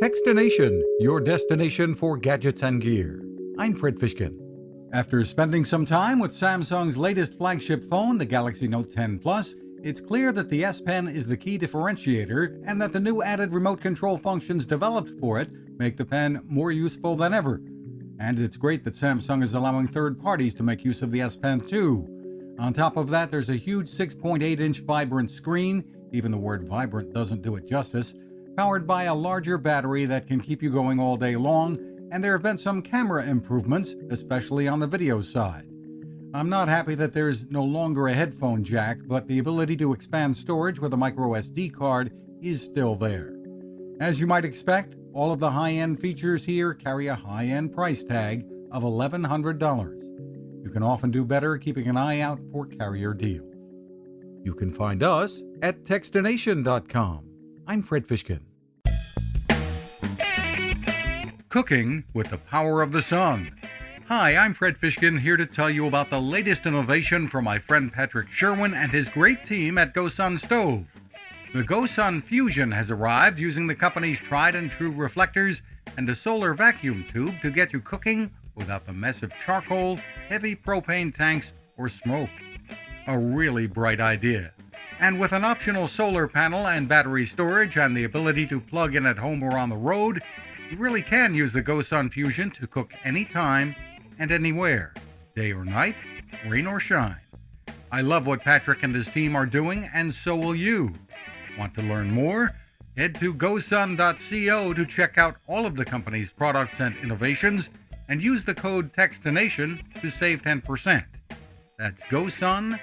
Fishkin-Techstination, your destination for gadgets and gear. I'm Fred Fishkin. After spending some time with Samsung's latest flagship phone, the Galaxy Note 10 Plus, it's clear that the S Pen is the key differentiator and that the new added remote control functions developed for it make the pen more useful than ever. And it's great that Samsung is allowing third parties to make use of the S Pen too. On top of that, there's a huge 6.8-inch vibrant screen, even the word vibrant doesn't do it justice, powered by a larger battery that can keep you going all day long, and there have been some camera improvements, especially on the video side. I'm not happy that there's no longer a headphone jack, but the ability to expand storage with a microSD card is still there. As you might expect, all of the high-end features here carry a high-end price tag of $1,100. You can often do better keeping an eye out for carrier deals. You can find us at Techstination.com. I'm Fred Fishkin. Cooking with the power of the sun. Hi, I'm Fred Fishkin, here to tell you about the latest innovation from my friend Patrick Sherwin and his great team at GoSun Stove. The GoSun Fusion has arrived using the company's tried and true reflectors and a solar vacuum tube to get you cooking without the mess of charcoal, heavy propane tanks, or smoke. A really bright idea. And with an optional solar panel and battery storage and the ability to plug in at home or on the road, you really can use the GoSun Fusion to cook anytime and anywhere, day or night, rain or shine. I love what Patrick and his team are doing, and so will you. Want to learn more? Head to gosun.co to check out all of the company's products and innovations, and use the code Techstination to save 10%. That's gosun.co.